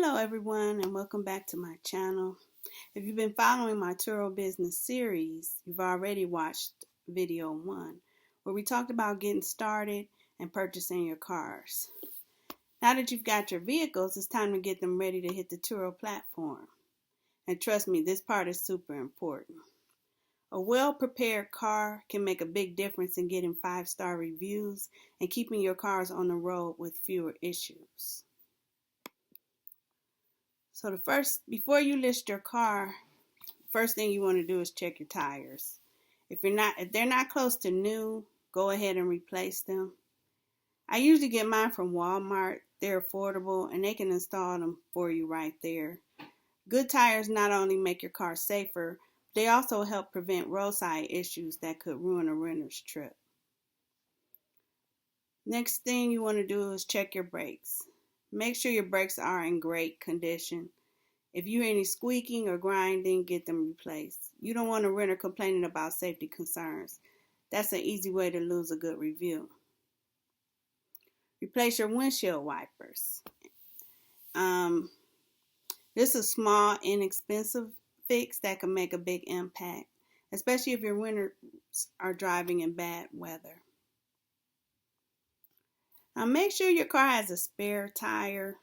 Hello everyone and welcome back to my channel. If you've been following my Turo business series, you've already watched video 1 where we talked about getting started and purchasing your cars. Now that you've got your vehicles, it's time to get them ready to hit the Turo platform. And trust me, this part is super important. A well-prepared car can make a big difference in getting 5-star reviews and keeping your cars on the road with fewer issues. So before you list your car, first thing you want to do is check your tires. If they're not close to new, go ahead and replace them. I usually get mine from Walmart. They're affordable and they can install them for you right there. Good tires not only make your car safer, they also help prevent roadside issues that could ruin a renter's trip. Next thing you want to do is check your brakes. Make sure your brakes are in great condition. If you hear any squeaking or grinding, get them replaced. You don't want a renter complaining about safety concerns. That's an easy way to lose a good review. Replace your windshield wipers. This is a small, inexpensive fix that can make a big impact, especially if your winters are driving in bad weather. Now make sure your car has a spare tire.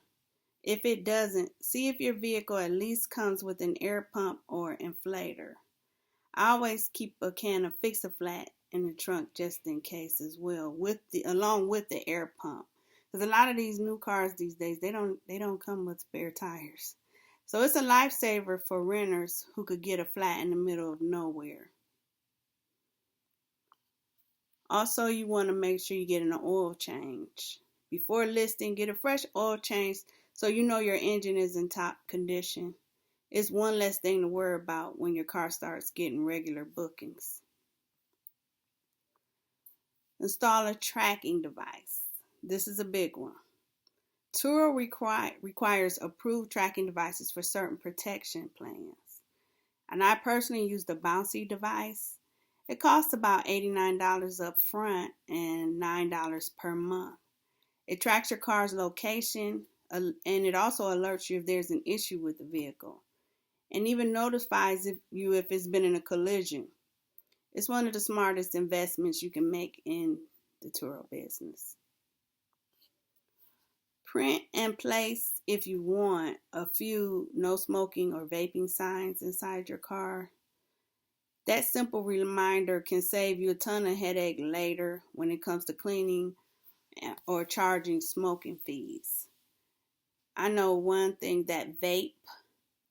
If it doesn't, see if your vehicle at least comes with an air pump or inflator. I always keep a can of Fix-A-Flat in the trunk just in case as well, along with the air pump. Because a lot of these new cars these days, they don't come with spare tires. So it's a lifesaver for renters who could get a flat in the middle of nowhere. Also, you want to make sure you get an oil change. Before listing, get a fresh oil change so you know your engine is in top condition. It's one less thing to worry about when your car starts getting regular bookings. Install a tracking device. This is a big one. Turo requires approved tracking devices for certain protection plans. And I personally use the bouncy device. It costs about $89 up front and $9 per month. It tracks your car's location, and it also alerts you if there's an issue with the vehicle, and even notifies you if it's been in a collision. It's one of the smartest investments you can make in the Turo business. Print and place, if you want, a few no smoking or vaping signs inside your car. That simple reminder can save you a ton of headache later when it comes to cleaning or charging smoking fees. I know one thing, that vape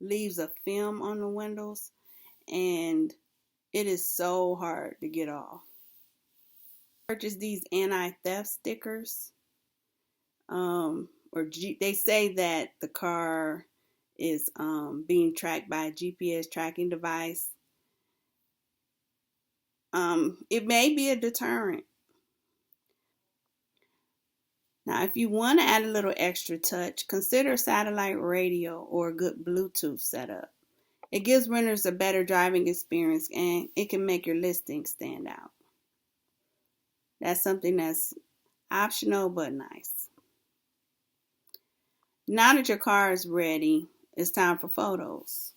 leaves a film on the windows and it is so hard to get off. Purchase these anti-theft stickers. They say that the car is being tracked by a GPS tracking device. It may be a deterrent. Now, if you want to add a little extra touch, consider a satellite radio or a good Bluetooth setup. It gives renters a better driving experience and it can make your listing stand out. That's something that's optional but nice. Now that your car is ready, it's time for photos.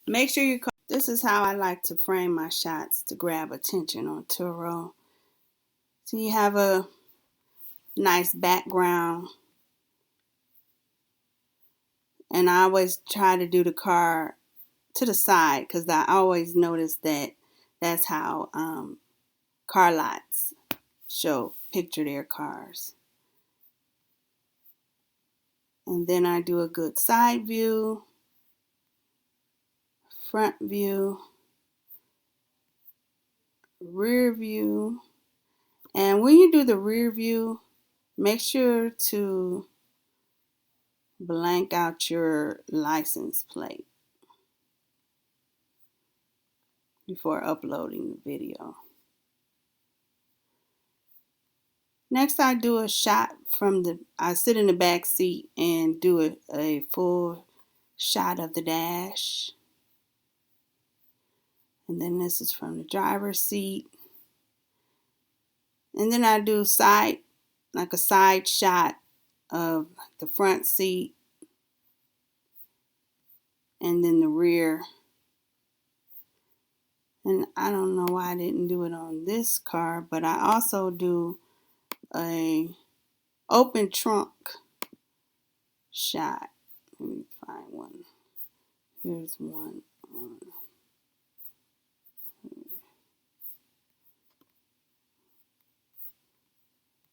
Make sure your car. This is how I like to frame my shots to grab attention on Turo. So you have a nice background, and I always try to do the car to the side because I always notice that that's how car lots picture their cars. And then I do a good side view, front view, rear view. And when you do the rear view, make sure to blank out your license plate before uploading the video. Next, I do a shot I sit in the back seat and do a full shot of the dash. And then this is from the driver's seat. And then I do a side shot of the front seat. and then the rear. And I don't know why I didn't do it on this car, but I also do a open trunk shot. Let me find one. Here's one on.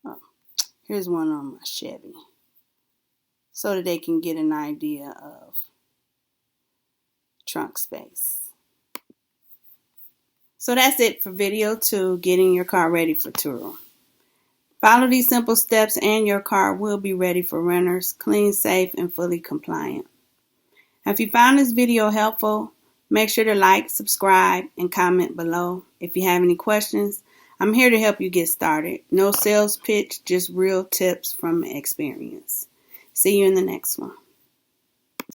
Oh, here's one on my Chevy, so that they can get an idea of trunk space. So that's it for video 2, getting your car ready for Turo. Follow these simple steps and your car will be ready for renters, clean, safe, and fully compliant. If you found this video helpful, make sure to like, subscribe, and comment below. If you have any questions, I'm here to help you get started. No sales pitch, just real tips from experience. See you in the next one.